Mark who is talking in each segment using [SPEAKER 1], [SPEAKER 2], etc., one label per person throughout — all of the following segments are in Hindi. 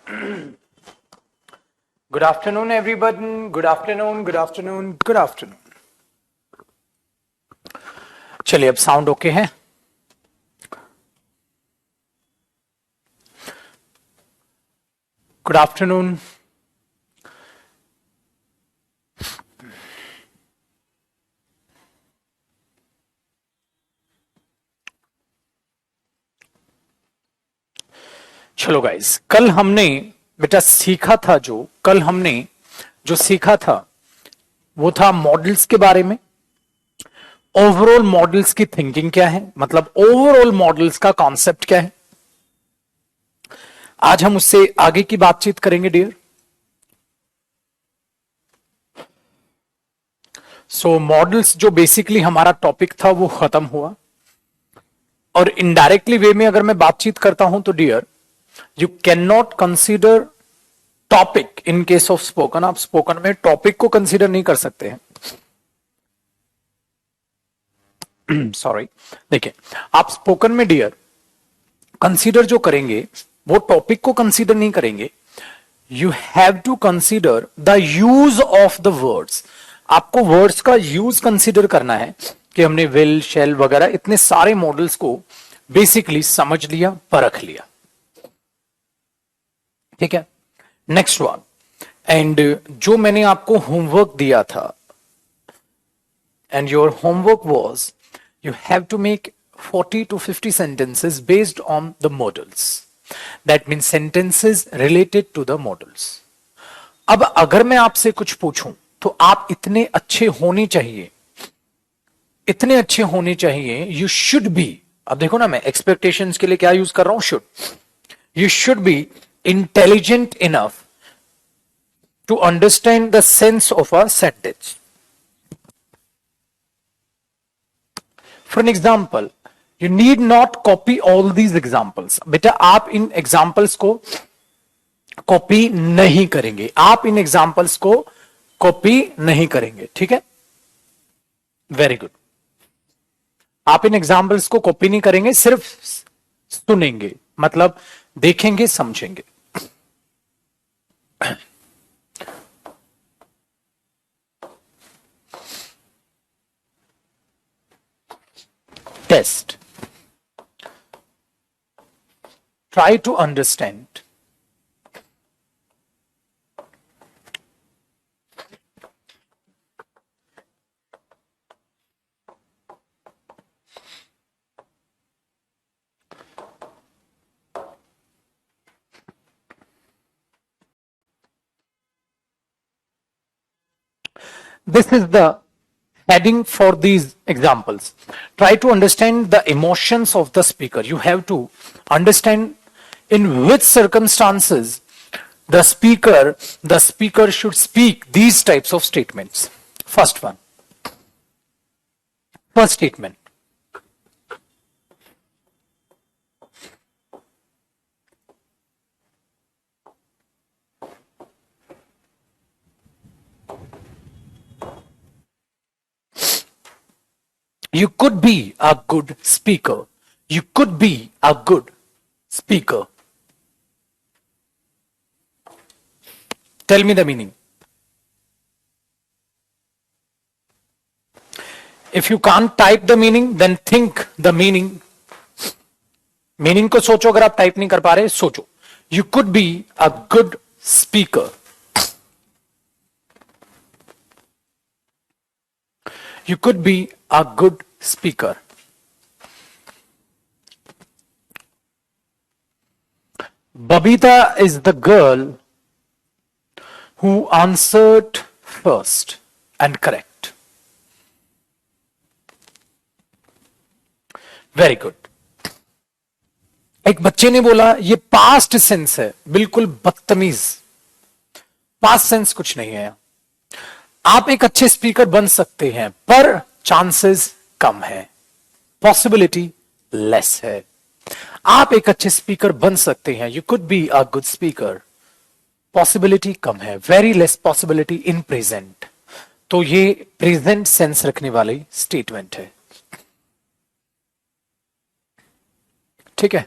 [SPEAKER 1] Good afternoon, everyone. Good afternoon, good afternoon, good afternoon. चलिए अब साउंड ओके है. Good afternoon. चलो गाइस, कल हमने बेटा सीखा था जो सीखा था वो था मॉडल्स के बारे में. ओवरऑल मॉडल्स की थिंकिंग क्या है, मतलब ओवरऑल मॉडल्स का कॉन्सेप्ट क्या है. आज हम उससे आगे की बातचीत करेंगे डियर. सो मॉडल्स जो बेसिकली हमारा टॉपिक था वो खत्म हुआ. और इनडायरेक्टली वे में अगर मैं बातचीत करता हूं तो dear, you can not consider topic in case of spoken. आप स्पोकन में टॉपिक को कंसीडर नहीं कर सकते हैं. सॉरी. देखिए, आप स्पोकन में डियर कंसीडर जो करेंगे वो टॉपिक को कंसीडर नहीं करेंगे. You have to consider the use of the words. आपको वर्ड्स का यूज कंसीडर करना है कि हमने विल, शेल वगैरह इतने सारे मॉडल्स को बेसिकली समझ लिया, परख लिया. ठीक है. Next one. एंड जो मैंने आपको होमवर्क दिया था, and your homework was you have to make 40 to 50 sentences based on the models. That means sentences related to the models. अब अगर मैं आपसे कुछ पूछूं तो आप इतने अच्छे होने चाहिए, यू शुड बी. अब देखो ना, मैं एक्सपेक्टेशंस के लिए क्या यूज कर रहा हूं, should. You should be intelligent enough to understand the sense of a sentence. For an example, you need not copy all these examples. बेटा आप इन एग्जाम्पल्स को कॉपी नहीं करेंगे. ठीक है. Very good. आप इन एग्जाम्पल्स को कॉपी नहीं करेंगे, सिर्फ सुनेंगे, मतलब देखेंगे, समझेंगे. Test. Try to understand. This is the heading for these examples. Try to understand the emotions of the speaker. You have to understand in which circumstances the speaker should speak these types of statements. First one. First statement. You could be a good speaker. You could be a good speaker. Tell me the meaning. If you can't type the meaning, then think the meaning. Meaning को सोचो. अगर आप टाइप नहीं कर पा रहे, सोचो. You could be a good speaker. You could be a good speaker. Babita is the girl who answered first and correct. Very good. एक बच्चे ने बोला ये पास्ट सेंस है. बिल्कुल बदतमीज. पास्ट सेंस कुछ नहीं है. आप एक अच्छे स्पीकर बन सकते हैं, पर चांसेस कम है, पॉसिबिलिटी लेस है. आप एक अच्छे स्पीकर बन सकते हैं. You could be a good speaker. Possibility कम है, very less possibility in present. तो ये प्रेजेंट सेंस रखने वाली स्टेटमेंट है. ठीक है.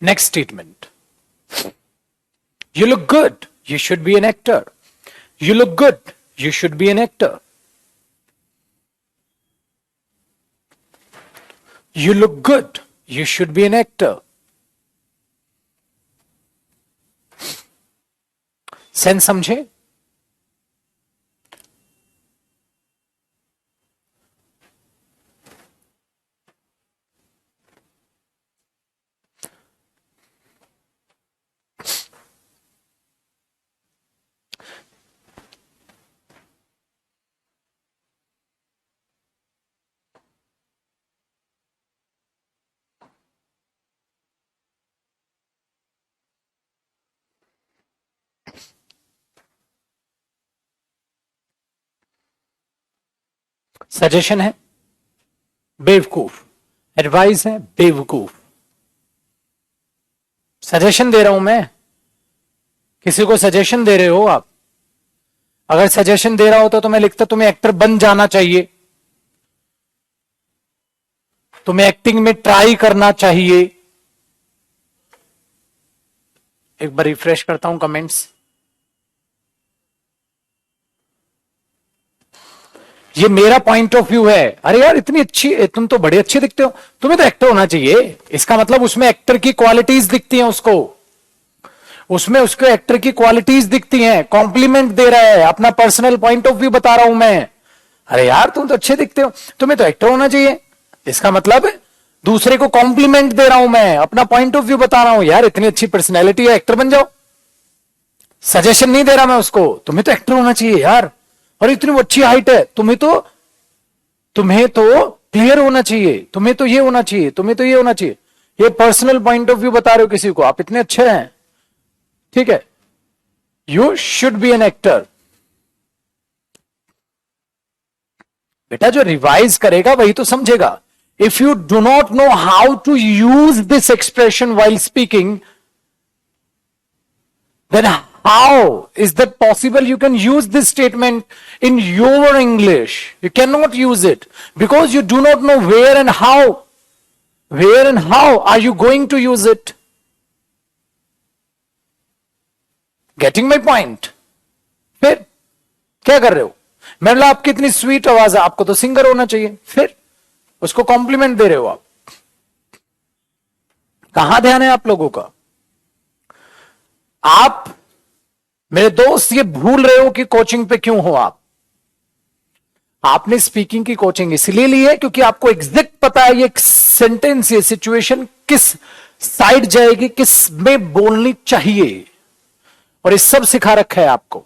[SPEAKER 1] Next statement. You look good. You should be an actor. You look good. You should be an actor. You look good. You should be an actor. Sense समझे? सजेशन है बेवकूफ, एडवाइस है बेवकूफ। सजेशन दे रहा हूं मैं, किसी को सजेशन दे रहे हो आप। अगर सजेशन दे रहा होता तो मैं लिखता तुम्हें एक्टर बन जाना चाहिए, तुम्हें एक्टिंग में ट्राई करना चाहिए। एक बार रिफ्रेश करता हूं कमेंट्स। ये मेरा पॉइंट ऑफ व्यू है। अरे यार इतनी अच्छी, तुम तो बड़े अच्छे दिखते हो, तुम्हें तो एक्टर होना चाहिए। इसका मतलब उसमें एक्टर की क्वालिटीज दिखती हैं उसको, उसमें उसके एक्टर की क्वालिटीज दिखती हैं। कॉम्प्लीमेंट दे रहा है, अपना पर्सनल पॉइंट ऑफ व्यू बता रहा हूं मैं। अरे यार तुम तो अच्छे दिखते हो, तुम्हें तो एक्टर होना चाहिए। इसका मतलब दूसरे को कॉम्प्लीमेंट दे रहा हूं मैं, अपना पॉइंट ऑफ व्यू बता रहा हूं। यार इतनी अच्छी पर्सनैलिटी है, एक्टर बन जाओ। सजेशन नहीं दे रहा मैं उसको, तुम्हें तो एक्टर होना चाहिए यार, और इतनी अच्छी हाइट है, तुम्हें तो क्लियर होना चाहिए, तुम्हें तो ये होना चाहिए, तुम्हें तो ये होना चाहिए। ये पर्सनल पॉइंट ऑफ व्यू बता रहे हो किसी को, आप इतने अच्छे हैं, ठीक है। You should be an actor. बेटा जो रिवाइज करेगा वही तो समझेगा। If you do not know how to use this expression while speaking, then how is that possible you can use this statement in your English? You cannot use it because you do not know where and how are you going to use it. Getting my point? फिर क्या कर रहे हो? मैंने बोला आपकी इतनी स्वीट आवाज है, आपको तो सिंगर होना चाहिए, फिर उसको कॉम्प्लीमेंट दे रहे हो आप। कहां ध्यान है आप लोगों का? आप मेरे दोस्त ये भूल रहे हो कि कोचिंग पे क्यों हो आप। आपने स्पीकिंग की कोचिंग इसलिए ली है क्योंकि आपको एग्जैक्ट पता है ये सेंटेंस, ये सिचुएशन किस साइड जाएगी, किस में बोलनी चाहिए, और ये सब सिखा रखा है आपको।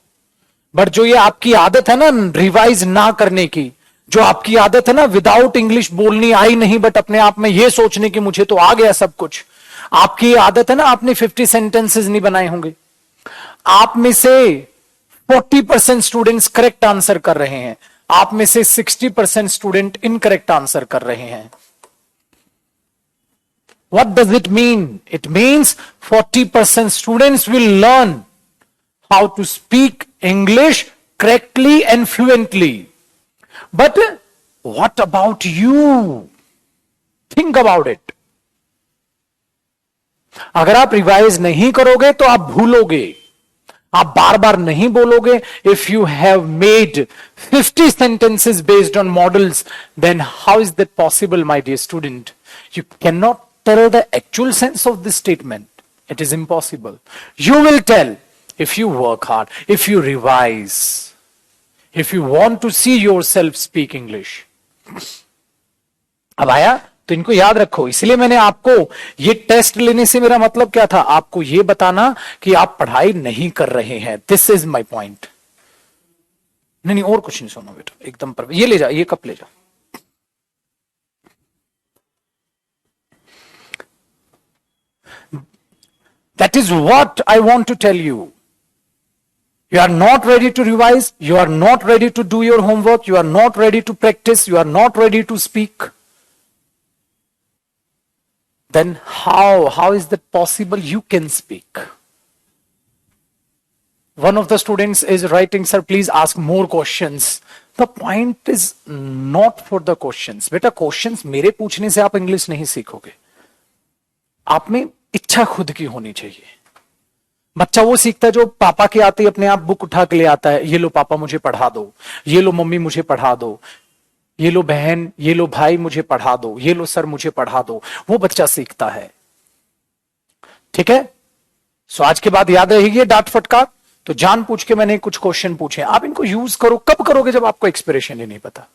[SPEAKER 1] बट जो ये आपकी आदत है ना रिवाइज ना करने की, जो आपकी आदत है ना विदाउट इंग्लिश बोलनी आई नहीं बट अपने आप में ये सोचने की मुझे तो आ गया सब कुछ, आपकी आदत है ना, आपने 50 सेंटेंसेस नहीं बनाए होंगे। आप में से 40% स्टूडेंट्स करेक्ट आंसर कर रहे हैं, आप में से 60% स्टूडेंट इनकरेक्ट आंसर कर रहे हैं। What does it mean? It means 40% students will learn how to speak English correctly and fluently. But what about you? Think about it. अगर आप रिवाइज नहीं करोगे तो आप भूलोगे, आप बार बार नहीं बोलोगे। If you have made 50 sentences based on models, then how is that possible, my dear student? You cannot tell the actual sense of this statement. It is impossible. You will tell if you work hard, if you revise, if you want to see yourself speak English. अब आया तो इनको याद रखो। इसलिए मैंने आपको ये टेस्ट लेने से मेरा मतलब क्या था, आपको ये बताना कि आप पढ़ाई नहीं कर रहे हैं। This is my point. नहीं नहीं और कुछ नहीं सुनो बेटा, एकदम पर ये ले जा, ये कप ले जा। That is what I want to tell you. You are not ready to revise, you are not ready to do your homework, you are not ready to practice, you are not ready to speak. Then how is that possible you can speak? One of the students is writing, sir, please ask more questions. The point is not for the questions. बेटा questions मेरे पूछने से आप इंग्लिश नहीं सीखोगे। आप में इच्छा खुद की होनी चाहिए। बच्चा वो सीखता है जो पापा के आते ही अपने आप बुक उठा के ले आता है, ये लो पापा मुझे पढ़ा दो, ये लो मम्मी मुझे पढ़ा दो, ये लो बहन, ये लो भाई मुझे पढ़ा दो, ये लो सर मुझे पढ़ा दो, वो बच्चा सीखता है। ठीक है, सो आज के बाद याद रहेगी डांट फटकार। तो जान पूछ के मैंने कुछ क्वेश्चन पूछे, आप इनको यूज करो। कब करोगे? जब आपको एक्सप्रेशन ही नहीं पता।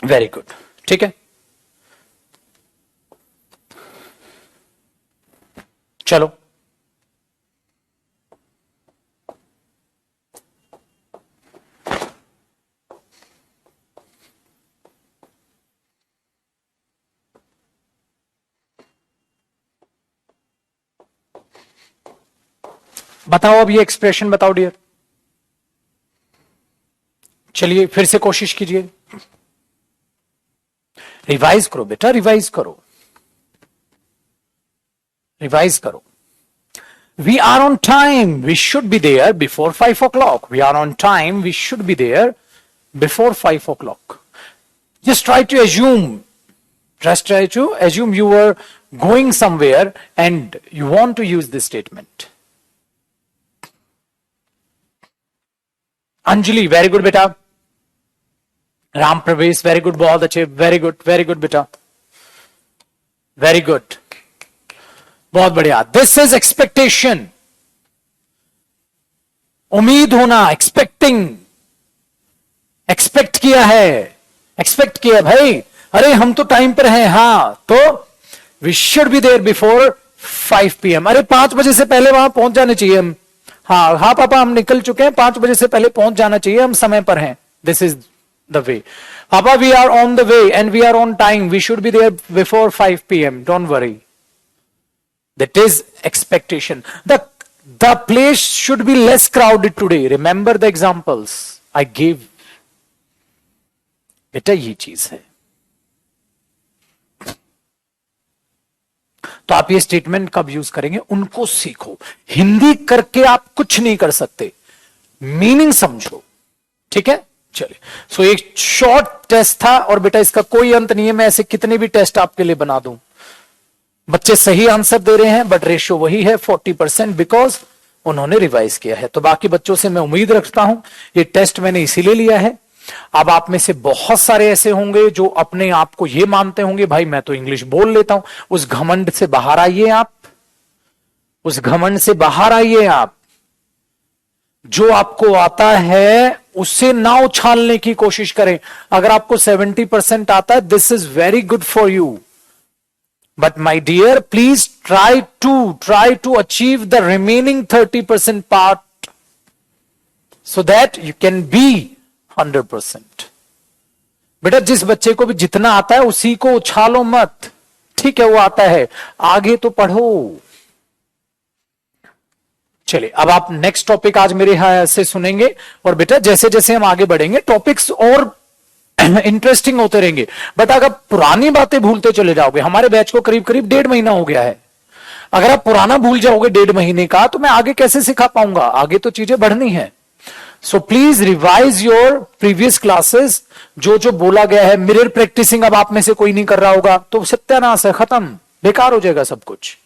[SPEAKER 1] वेरी गुड, ठीक है, चलो बताओ, अब ये एक्सप्रेशन बताओ डियर। चलिए फिर से कोशिश कीजिए, रिवाइज करो बेटा, रिवाइज करो, रिवाइज करो। We are on time. We should be there before 5 o'clock. We are on time. We should be there before 5 o'clock. Just try to assume. Just try to assume you were going somewhere and you want to use this statement. Anjali, very good beta. Ram Pravesh, very good. बहुत अच्छे, very good beta. Very good. बहुत बढ़िया। दिस इज एक्सपेक्टेशन, उम्मीद होना, एक्सपेक्टिंग, एक्सपेक्ट किया है, एक्सपेक्ट किया भाई, अरे हम तो टाइम पर हैं। हाँ, तो we should be there before 5 PM। अरे 5 बजे से पहले वहां पहुंच जाने चाहिए हम। हाँ हाँ पापा, हम निकल चुके हैं, 5 बजे से पहले पहुंच जाना चाहिए, हम समय पर हैं। This is the way. पापा, we are on the way and we are on time, we should be there before 5 PM, don't worry. That is expectation. The place should be less crowded today. Remember the examples I gave. बेटा ये चीज है। तो आप ये स्टेटमेंट कब यूज करेंगे, उनको सीखो। हिंदी करके आप कुछ नहीं कर सकते, मीनिंग समझो। ठीक है, चलिए। सो एक शॉर्ट टेस्ट था और बेटा इसका कोई अंत नहीं है। मैं ऐसे कितने भी टेस्ट आपके लिए बना दूं। बच्चे सही आंसर दे रहे हैं, बट रेशियो वही है 40%, बिकॉज उन्होंने रिवाइज किया है। तो बाकी बच्चों से मैं उम्मीद रखता हूं, ये टेस्ट मैंने इसीलिए लिया है। अब आप में से बहुत सारे ऐसे होंगे जो अपने आप को ये मानते होंगे, भाई मैं तो इंग्लिश बोल लेता हूं। उस घमंड से बाहर आइए आप, उस घमंड से बाहर आइए आप। जो आपको आता है उससे ना उछालने की कोशिश करें। अगर आपको 70% आता है, this is very good for you. But my dear, please try to achieve the remaining 30% part so that you can be 100%. बेटा जिस बच्चे को भी जितना आता है उसी को उछालो मत। ठीक है, वो आता है, आगे तो पढ़ो। चलिए, अब आप नेक्स्ट टॉपिक आज मेरे यहां से सुनेंगे। और बेटा जैसे जैसे हम आगे बढ़ेंगे, टॉपिक्स और इंटरेस्टिंग होते रहेंगे। बट अगर पुरानी बातें भूलते चले जाओगे, हमारे बैच को करीब करीब 1.5 महीना हो गया है, अगर आप पुराना भूल जाओगे 1.5 महीने का, तो मैं आगे कैसे सिखा पाऊंगा? आगे तो चीजें बढ़नी है। So please revise your previous classes. जो जो बोला गया है, मिरर प्रैक्टिसिंग अब आप में से कोई नहीं कर रहा होगा तो सत्यानाश है, खत्म, बेकार हो जाएगा सब कुछ।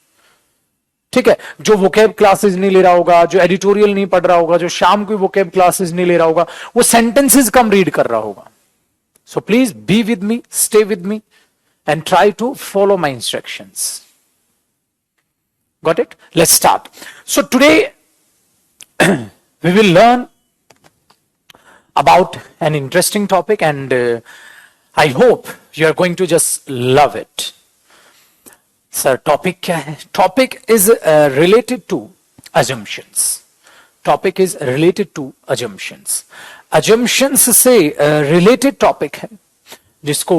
[SPEAKER 1] ठीक है, जो वोकेब क्लासेस नहीं ले रहा होगा, जो एडिटोरियल नहीं पढ़ रहा होगा, जो शाम की वोकेब क्लासेस नहीं ले रहा होगा, वो सेंटेंसेस कम रीड कर रहा होगा। So please be with me, stay with me, and try to follow my instructions. Got it? Let's start. So today we will learn about an interesting topic, and I hope you are going to just love it. Sir, topic क्या है? Topic is related to assumptions. Topic is related to assumptions. Assumptions से related topic है जिसको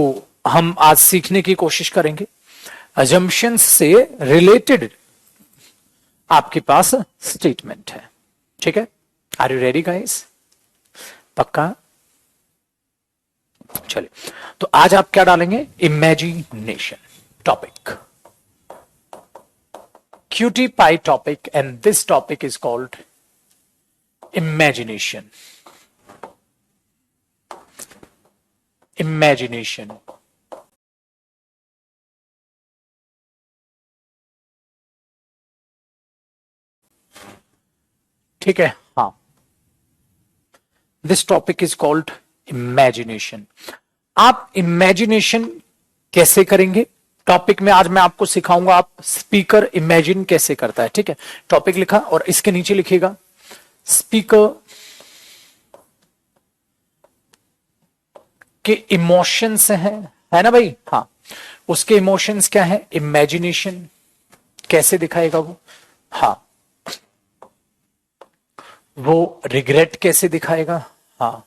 [SPEAKER 1] हम आज सीखने की कोशिश करेंगे। Assumptions से related आपके पास स्टेटमेंट है। ठीक है, आर यू रेडी गाइस? पक्का? चलिए, तो आज आप क्या डालेंगे? Imagination topic, QT Pi topic, and this topic is called imagination. Imagination. ठीक है। हाँ, this topic is called imagination. आप इमेजिनेशन कैसे करेंगे, टॉपिक में आज मैं आपको सिखाऊंगा आप स्पीकर इमेजिन कैसे करता है। ठीक है, टॉपिक लिखा और इसके नीचे लिखिएगा स्पीकर के इमोशंस हैं, है ना भाई। हाँ, उसके इमोशंस क्या है, इमेजिनेशन कैसे दिखाएगा वो। हाँ, वो रिग्रेट कैसे दिखाएगा। हाँ,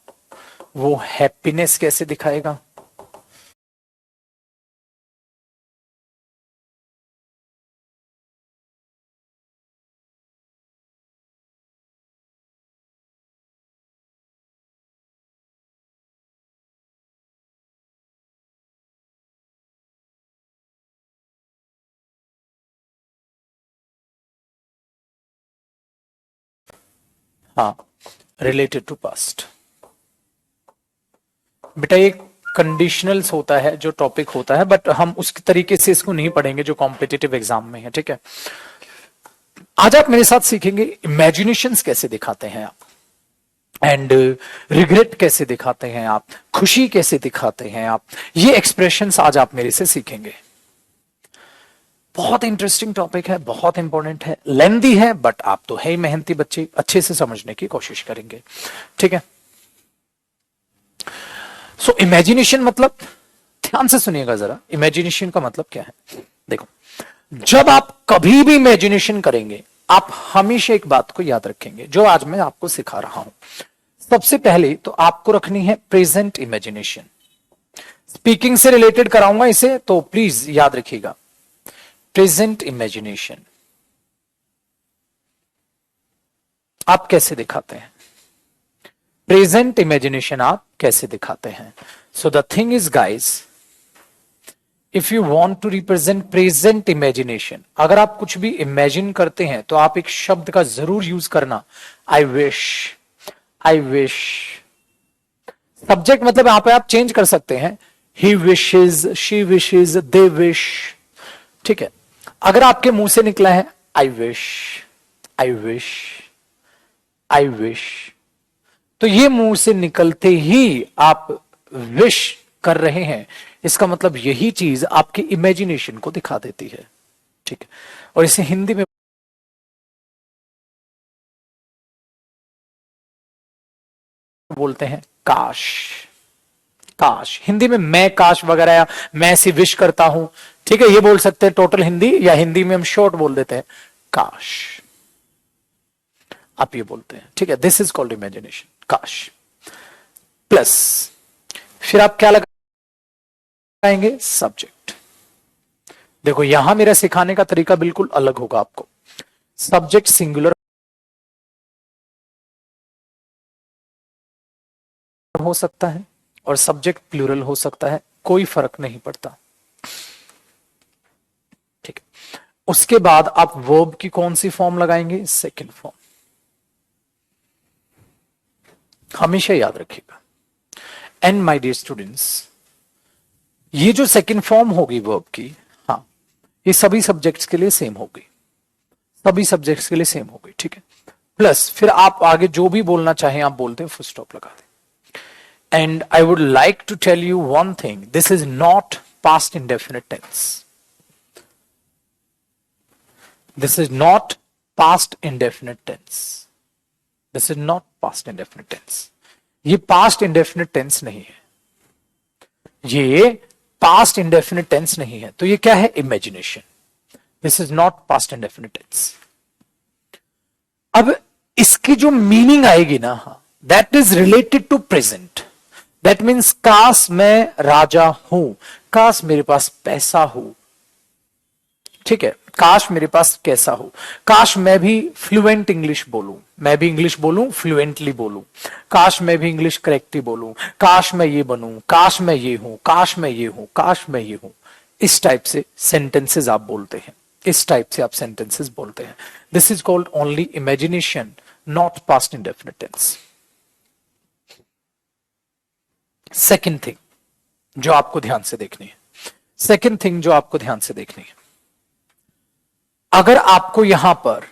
[SPEAKER 1] वो हैप्पीनेस कैसे दिखाएगा। हाँ, रिलेटेड टू पास्ट। बेटा ये कंडीशनल्स होता है जो टॉपिक होता है, बट हम उस तरीके से इसको नहीं पढ़ेंगे जो कॉम्पिटिटिव एग्जाम में है। ठीक है, आज आप मेरे साथ सीखेंगे इमेजिनेशंस कैसे दिखाते हैं आप, एंड रिग्रेट कैसे दिखाते हैं आप, खुशी कैसे दिखाते हैं आप। ये एक्सप्रेशंस आज आप मेरे से सीखेंगे। बहुत इंटरेस्टिंग टॉपिक है, बहुत इंपॉर्टेंट है, लेंदी है, बट आप तो है ही मेहनती बच्चे, अच्छे से समझने की कोशिश करेंगे। ठीक है, सो इमेजिनेशन मतलब, ध्यान से सुनिएगा जरा, इमेजिनेशन का मतलब क्या है। देखो, जब आप कभी भी इमेजिनेशन करेंगे, आप हमेशा एक बात को याद रखेंगे जो आज मैं आपको सिखा रहा हूं। सबसे पहले तो आपको रखनी है प्रेजेंट इमेजिनेशन। स्पीकिंग से रिलेटेड कराऊंगा इसे, तो प्लीज याद रखिएगा प्रेजेंट इमेजिनेशन आप कैसे दिखाते हैं, प्रेजेंट इमेजिनेशन आप कैसे दिखाते हैं। So the thing is guys, if you want to represent present imagination, अगर आप कुछ भी इमेजिन करते हैं तो आप एक शब्द का जरूर यूज करना, आई विश। आई विश सब्जेक्ट मतलब यहां पे आप चेंज कर सकते हैं, ही wishes, she wishes, they wish. ठीक है, अगर आपके मुंह से निकला है I wish, I wish, I wish, तो ये मुंह से निकलते ही आप विश कर रहे हैं, इसका मतलब यही चीज आपकी इमेजिनेशन को दिखा देती है। ठीक है, और इसे हिंदी में बोलते हैं काश। काश हिंदी में मैं काश वगैरह, या मैं ऐसी विश करता हूं। ठीक है, ये बोल सकते हैं टोटल हिंदी, या हिंदी में हम शॉर्ट बोल देते हैं काश, आप ये बोलते हैं। ठीक है, दिस इज कॉल्ड इमेजिनेशन, काश। प्लस फिर आप क्या लगाएंगे, सब्जेक्ट। देखो यहां मेरा सिखाने का तरीका बिल्कुल अलग होगा आपको। सब्जेक्ट सिंगुलर हो सकता है और सब्जेक्ट प्लूरल हो सकता है, कोई फर्क नहीं पड़ता। ठीक है, उसके बाद आप वर्ब की कौन सी फॉर्म लगाएंगे, सेकंड फॉर्म। हमेशा याद रखिएगा। एंड माय डियर स्टूडेंट्स, ये जो सेकंड फॉर्म होगी वर्ब की, हाँ, ये सभी सब्जेक्ट्स के लिए सेम होगी, सभी सब्जेक्ट्स के लिए सेम होगी। ठीक है, प्लस फिर आप आगे जो भी बोलना चाहें आप बोलते हैं, फुल स्टॉप लगा दें। And I would like to tell you one thing, this is not past indefinite tense. This is not past indefinite tense. This is not past indefinite tense. ये past indefinite tense नहीं है, ये past indefinite tense नहीं है, तो ये क्या है, imagination. This is not past indefinite tense. अब इसकी जो मीनिंग आएगी ना, that is related to present. That means काश मैं राजा हूं, काश मेरे पास पैसा हो। ठीक है, काश मेरे पास कैसा हो, काश मैं भी फ्लुएंट इंग्लिश बोलूं, मैं भी इंग्लिश बोलूं, फ्लुएंटली बोलूं, काश मैं भी इंग्लिश करेक्टली बोलूं, काश मैं ये बनूं, काश मैं ये हूं, काश मैं ये हूं, काश मैं ये हूं। इस टाइप से सेंटेंसेस आप बोलते हैं, इस टाइप से आप सेंटेंसेस बोलते हैं। This is called only imagination, not past indefinite tense. Second thing जो आपको ध्यान से देखनी है, सेकेंड थिंग जो आपको ध्यान से देखनी है, अगर आपको यहां पर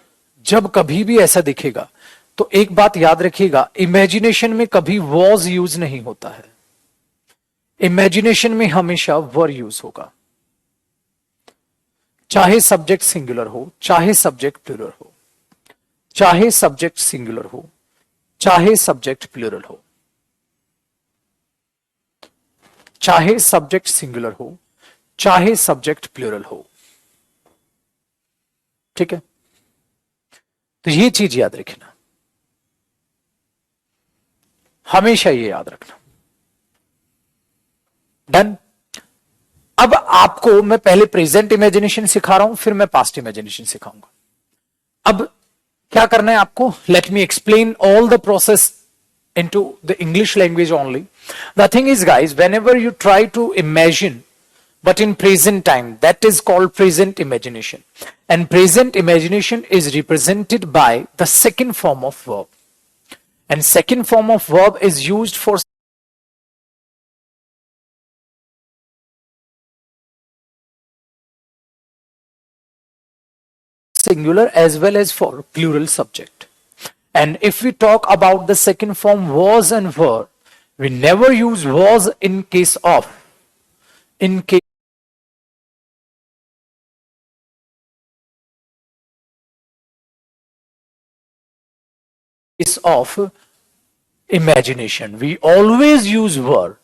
[SPEAKER 1] जब कभी भी ऐसा दिखेगा तो तो एक बात याद रखिएगा, इमेजिनेशन में कभी वॉज यूज नहीं होता है, इमेजिनेशन में हमेशा वर यूज होगा, चाहे सब्जेक्ट सिंगुलर हो चाहे सब्जेक्ट प्लूरल हो, चाहे सब्जेक्ट सिंगुलर हो चाहे सब्जेक्ट प्लूरल हो, चाहे सब्जेक्ट सिंगुलर हो चाहे सब्जेक्ट प्लूरल हो। ठीक है, तो ये चीज याद रखना, हमेशा ये याद रखना। डन। अब आपको मैं पहले प्रेजेंट इमेजिनेशन सिखा रहा हूं, फिर मैं पास्ट इमेजिनेशन सिखाऊंगा। अब क्या करना है आपको, let me explain all the process into the English language only. The thing is, guys, whenever you try to imagine, but in present time, that is called present imagination. And present imagination is represented by the second form of verb. And second form of verb is used for singular as well as for plural subject. And if we talk about the second form was and were, we never use was in case of, in case of imagination. We always use were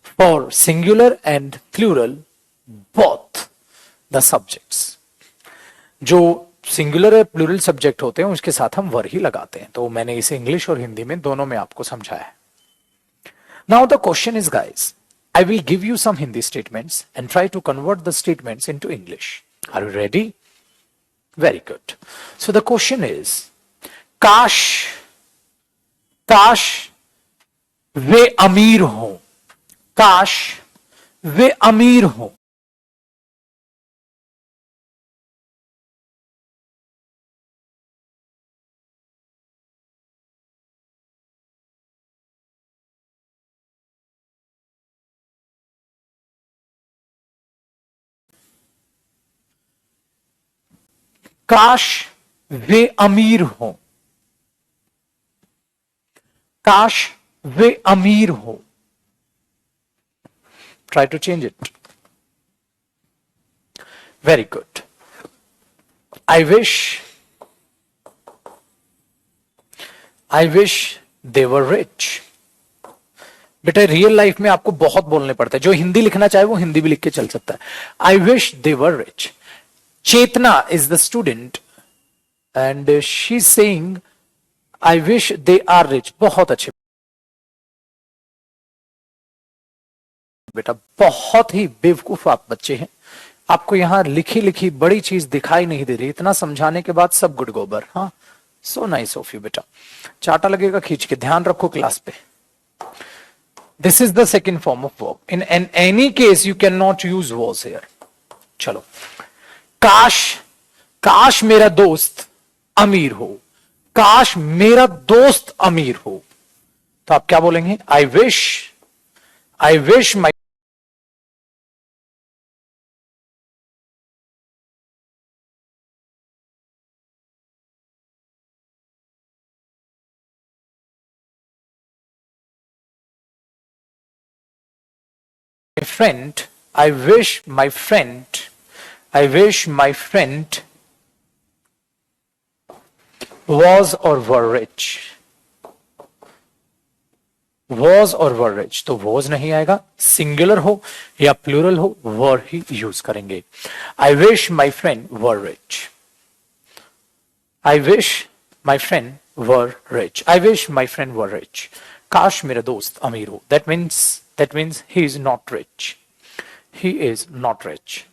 [SPEAKER 1] for singular and plural, both the subjects. जो सिंगुलर और प्लूरल सब्जेक्ट होते हैं उसके साथ हम वर ही लगाते हैं, तो मैंने इसे इंग्लिश और हिंदी में दोनों में आपको समझाया है। Now the question is, guys, I will give you some Hindi statements and try to convert the statements into English. Are you ready? Very good. So the question is, काश काश वे अमीर हों, काश वे अमीर हों। काश वे अमीर हों, काश वे अमीर हों। Try to change it. Very good. I wish they were rich. बेटा रियल लाइफ में आपको बहुत बोलने पड़ता है, जो हिंदी लिखना चाहे वो हिंदी भी लिख के चल सकता है। I wish they were rich. Chetna is the student and she is saying I wish they are rich. बहुत अच्छे बेटा, बहुत ही बेवकूफ आप बच्चे हैं। आपको यहां लिखी लिखी बड़ी चीज दिखाई नहीं दे रही, इतना समझाने के बाद सब गुड गोबर। हाँ, सो नाइस ऑफ यू बेटा, चाटा लगेगा खींच के, ध्यान रखो क्लास पे। This is the second form of verb. In any case, you cannot use was here. चलो, काश काश मेरा दोस्त अमीर हो, काश मेरा दोस्त अमीर हो, तो आप क्या बोलेंगे? I wish my friend, I wish my friend was or were rich. was और were rich, तो was नहीं आएगा, सिंगुलर हो या प्लूरल हो were ही यूज करेंगे। I wish my friend were rich. I wish my friend were rich. I wish my friend were rich. काश मेरा दोस्त अमीर हो। That means he is not rich. He is not rich.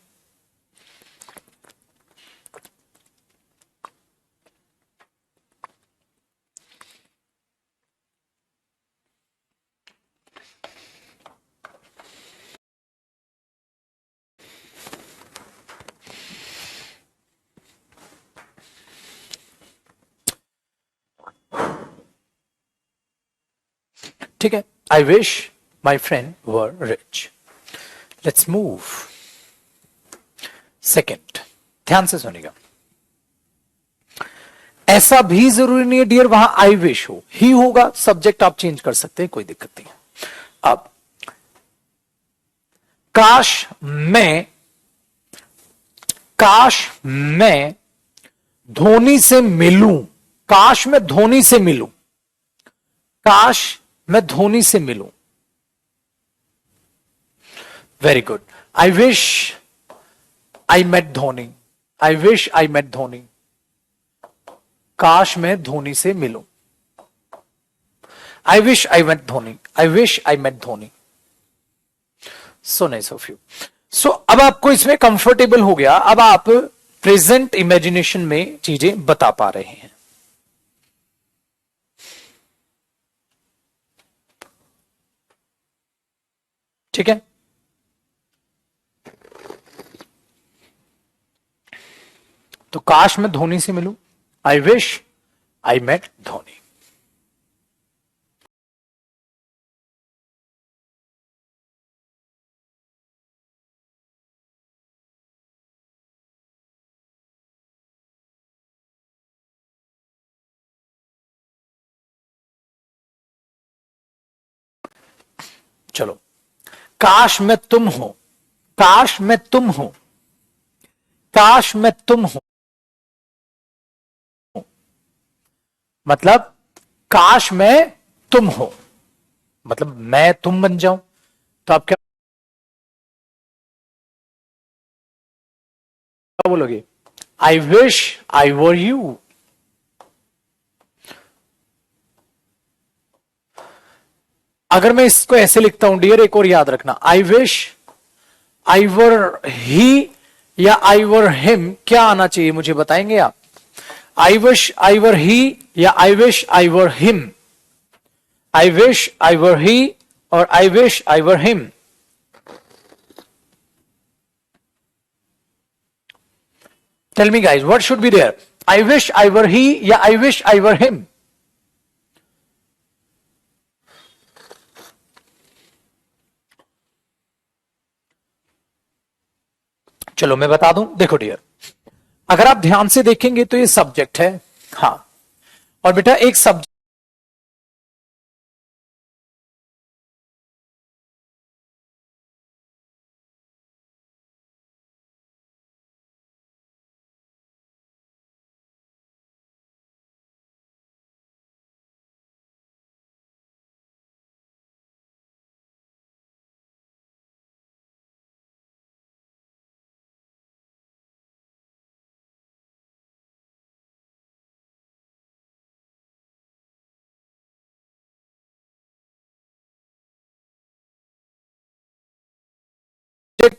[SPEAKER 1] ठीक है, I wish my friend were rich. Let's move. Second, ध्यान से सुनिएगा। ऐसा भी जरूरी नहीं है डियर वहां आई विश हो, ही होगा, सब्जेक्ट आप चेंज कर सकते हैं, कोई दिक्कत नहीं है। अब काश मैं धोनी से मिलूं, काश मैं धोनी से मिलूं, काश मैं धोनी से मिलूं। Very good. I wish I met Dhoni, I wish I met Dhoni, काश मैं धोनी से मिलूं। I wish I met Dhoni, I wish I met Dhoni. So nice of you. So अब आपको इसमें कंफर्टेबल हो गया, अब आप प्रेजेंट इमेजिनेशन में चीजें बता पा रहे हैं। ठीक है, तो काश मैं धोनी से मिलूं, I wish I met Dhoni. चलो, काश मैं तुम हो, काश मैं तुम हो, काश मैं तुम हो, मतलब काश मैं तुम हो, मतलब मैं तुम बन जाऊं, तो आप क्या बोलोगे? I wish I were you. अगर मैं इसको ऐसे लिखता हूं डियर, एक और याद रखना, आई विश आई वर ही या आई वर हिम, क्या आना चाहिए मुझे बताएंगे आप? आई विश आई वर ही या I wish I were him? I wish I were he और I wish I were him. Tell me guys what should be there, I wish I were he या I wish I were him? चलो मैं बता दूं, देखो डियर, अगर आप ध्यान से देखेंगे तो ये सब्जेक्ट है, हाँ, और बेटा एक सब्जेक्ट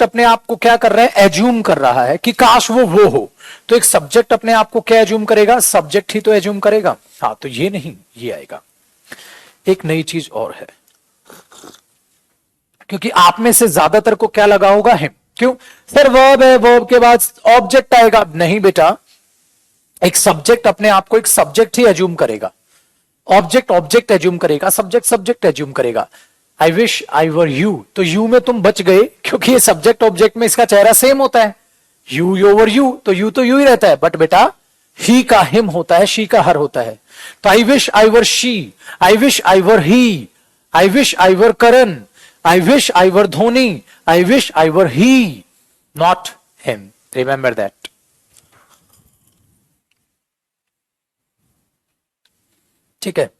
[SPEAKER 1] अपने आप को क्या कर रहा है, एज्यूम कर रहा है कि काश वो हो, तो एक सब्जेक्ट अपने आप को क्या एज्यूम करेगा, सब्जेक्ट ही तो एज्यूम करेगा। हाँ, तो ये नहीं, ये आएगा। एक नई चीज और है, क्योंकि आप में से ज्यादातर को क्या लगा होगा, हिम। क्यों सर, वर्ब है, वर्ब के बाद ऑब्जेक्ट आएगा? नहीं बेटा, एक सब्जेक्ट अपने आप को एक सब्जेक्ट ही एज्यूम करेगा, ऑब्जेक्ट ऑब्जेक्ट एज्यूम करेगा, सब्जेक्ट सब्जेक्ट एज्यूम करेगा। आई विश आई वर यू, तो यू में तुम बच गए, क्योंकि ये सब्जेक्ट ऑब्जेक्ट में इसका चेहरा सेम होता है, यू ओवर यू, तो यू ही रहता है। बट बेटा ही का हिम होता है, शी का हर होता है। तो आई wish I were she, I wish I were he, I wish I were Karan, I wish I were Dhoni, I wish I were he, not him. Remember that. ठीक है,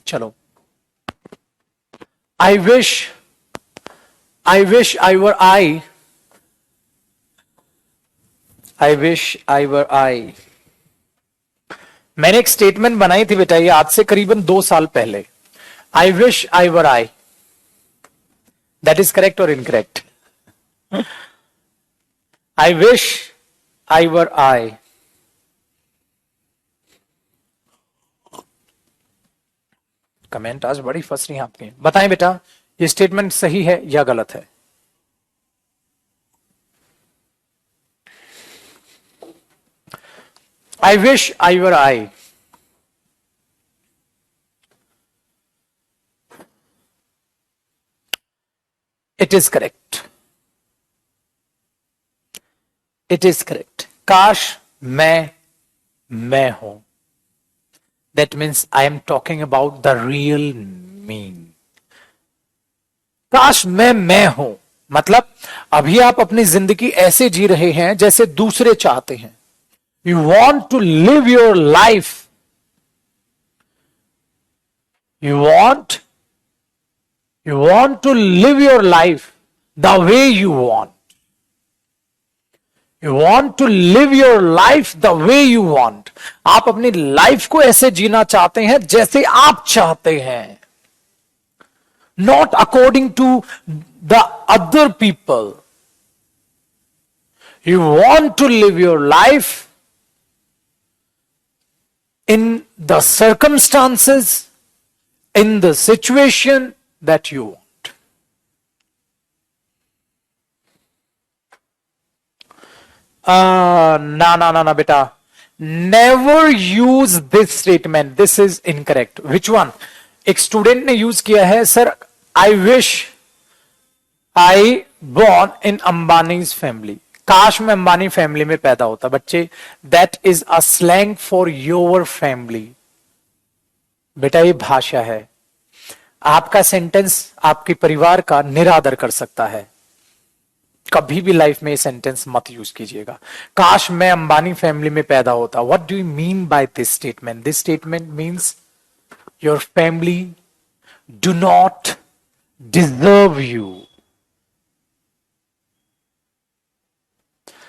[SPEAKER 1] चलो, आई wish I were I, I wish I were आई। मैंने एक स्टेटमेंट बनाई थी बेटा, ये आज से करीबन 2 साल पहले, I wish I were I. That is correct और incorrect? I wish I were I. Comment आज बड़ी फंस रही है आपके, बताएं बेटा ये स्टेटमेंट सही है या गलत है? I wish I were I. It is correct, it is correct. काश मैं हूं, that means I am talking about the real mean. काश मैं हूं मतलब अभी आप अपनी जिंदगी ऐसे जी रहे हैं जैसे दूसरे चाहते हैं। You want to live your life, you want to live your life the way you want, you want to live your life the way you want. आप अपनी लाइफ को ऐसे जीना चाहते हैं जैसे आप चाहते हैं, not according to the other people. You want to live your life in the circumstances, in the situation that you want. Na beta. Never use this statement. This is incorrect. Which one? एक स्टूडेंट ने यूज किया है, sir I wish I born in Ambanis family, काश मैं अंबानी फैमिली में पैदा होता। बच्चे, that is a slang for your family. बेटा ये भाषा है, आपका सेंटेंस आपके परिवार का निरादर कर सकता है। कभी भी लाइफ में ये सेंटेंस मत यूज कीजिएगा, काश मैं अंबानी फैमिली में पैदा होता। What do you mean by this statement? This statement means your family do not deserve you.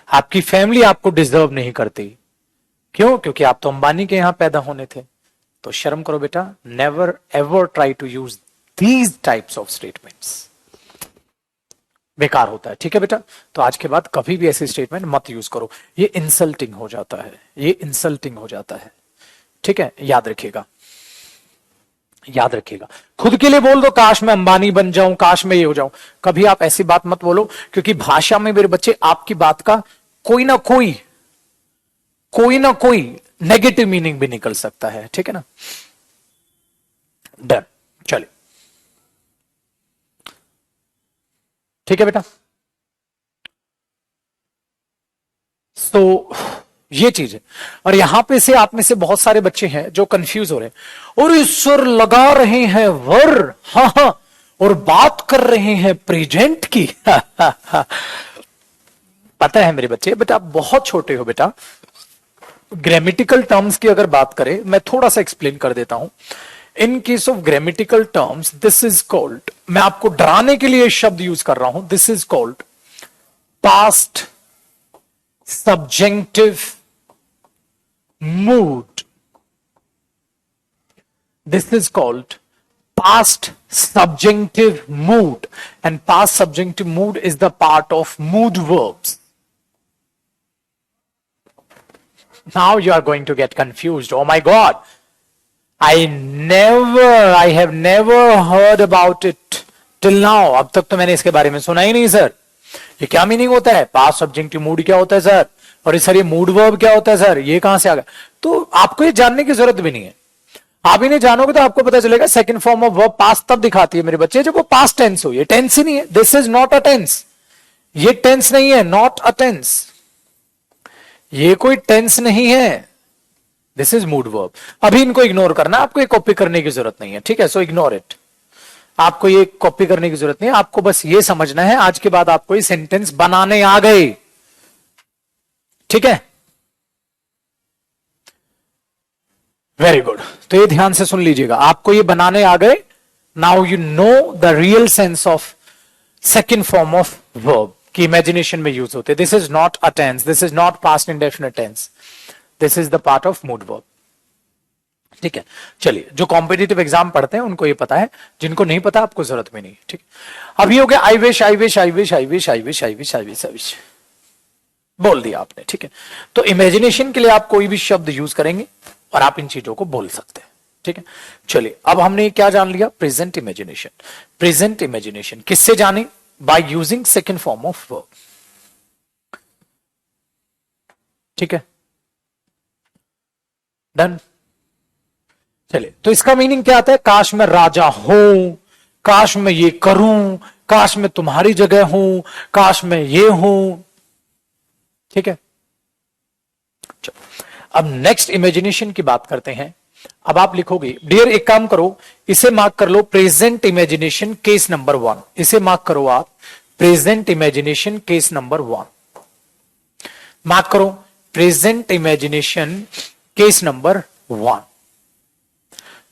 [SPEAKER 1] आपकी फैमिली आपको डिजर्व नहीं करती। क्यों? क्योंकि आप तो अंबानी के यहां पैदा होने थे। तो शर्म करो बेटा, never ever try to use these types of statements. बेकार होता है, ठीक है बेटा? तो आज के बाद कभी भी ऐसे स्टेटमेंट मत यूज करो, ये इंसल्टिंग हो जाता है, ये इंसल्टिंग हो जाता है, ठीक है? याद रखिएगा, याद रखिएगा। खुद के लिए बोल दो, काश मैं अंबानी बन जाऊं, काश मैं ये हो जाऊं। कभी आप ऐसी बात मत बोलो, क्योंकि भाषा में मेरे बच्चे आपकी बात का कोई ना कोई नेगेटिव मीनिंग भी निकल सकता है, ठीक है ना? डन, चलिए, ठीक है बेटा? तो ये चीज है। और यहां पे से आप में से बहुत सारे बच्चे हैं जो कंफ्यूज हो रहे हैं, और ईश्वर लगा रहे हैं वर, हाँ, और बात कर रहे हैं प्रेजेंट की। पता है मेरे बच्चे, बेटा आप बहुत छोटे हो बेटा। ग्रामेटिकल टर्म्स की अगर बात करें, मैं थोड़ा सा एक्सप्लेन कर देता हूं। इन case of grammatical terms, this is called, मैं आपको डराने के लिए शब्द यूज कर रहा हूं, this is called past subjunctive mood. This is called past subjunctive mood, and past subjunctive mood is the part of mood verbs. Now you are going to get confused. Oh my God, I have never heard about it till now. अब तक तो मैंने इसके बारे में सुना ही नहीं सर। ये क्या मीनिंग होता है? पास्ट सब्जेक्टिव मूड क्या होता है सर? और ये सर ये मूड वर्ब क्या होता है सर? ये कहां से आ गया? तो आपको ये जानने की जरूरत भी नहीं है। आप ही नहीं जानोगे तो आपको पता चलेगा second form of verb past तब दिखाती है मेरे बच्चे जब वो पास्ट टेंस हो। ये टेंस ही नहीं है, this is not a tense, ये टेंस नहीं है, नॉट अ टेंस, ये कोई टेंस नहीं है, दिस इज मूड वर्ब। अभी इनको इग्नोर करना, आपको ये कॉपी करने की जरूरत नहीं है, ठीक है? सो इग्नोर इट, आपको ये कॉपी करने की जरूरत नहीं है। आपको बस ये समझना है, आज के बाद आपको ये सेंटेंस बनाने आ गए, ठीक है? वेरी गुड, तो ये ध्यान से सुन लीजिएगा, आपको ये बनाने आ गए। Now you know the real sense of second form of verb की इमेजिनेशन में यूज होते। This is not a tense, this is not past indefinite tense, this is the part of mood verb, ठीक है? चलिए, जो कॉम्पिटिटिव एग्जाम पढ़ते हैं उनको ये पता है, जिनको नहीं पता आपको जरूरत भी नहीं, ठीक? अभी हो गया आई wish, I wish, I wish, I wish, I wish, I wish, I wish, I wish, बोल दिया आपने, ठीक है? तो इमेजिनेशन के लिए आप कोई भी शब्द यूज करेंगे और आप इन चीजों को बोल सकते हैं, ठीक है? चलिए, अब हमने क्या जान लिया? Present imagination. प्रेजेंट इमेजिनेशन किससे जाने? By using second form of verb, ठीक है? डन। चलिए, तो इसका मीनिंग क्या आता है? काश मैं राजा हूं, काश मैं ये करूं, काश मैं तुम्हारी जगह हूं, काश मैं ये हूं, ठीक है? अब नेक्स्ट इमेजिनेशन की बात करते हैं। अब आप लिखोगे डियर, एक काम करो, इसे मार्क कर लो प्रेजेंट इमेजिनेशन केस नंबर 1। इसे मार्क करो आप, present imagination case number 1 mark करो, present imagination case number 1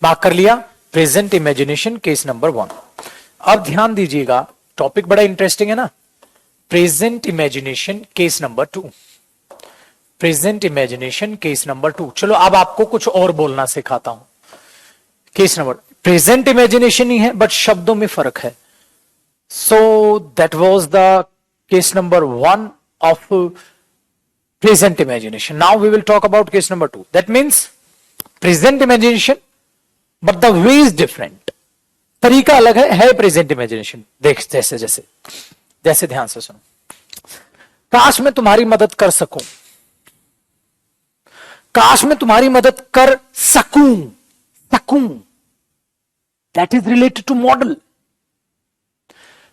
[SPEAKER 1] mark कर लिया, प्रेजेंट इमेजिनेशन केस नंबर 1। अब ध्यान दीजिएगा, टॉपिक बड़ा इंटरेस्टिंग है ना। Present imagination case number 2, present imagination case number 2। चलो अब आपको कुछ और बोलना सिखाता हूं। केस नंबर, प्रेजेंट इमेजिनेशन ही है बट शब्दों में फर्क है। So that was the case number 1 of present imagination. Now we will talk about case number 2. That means present imagination, but the way is different. तरीका अलग है प्रेजेंट इमेजिनेशन। देख जैसे जैसे जैसे ध्यान से सुनो। काश मैं तुम्हारी मदद कर सकूं, काश मैं तुम्हारी मदद कर सकूं, सकूं, that is related to modal,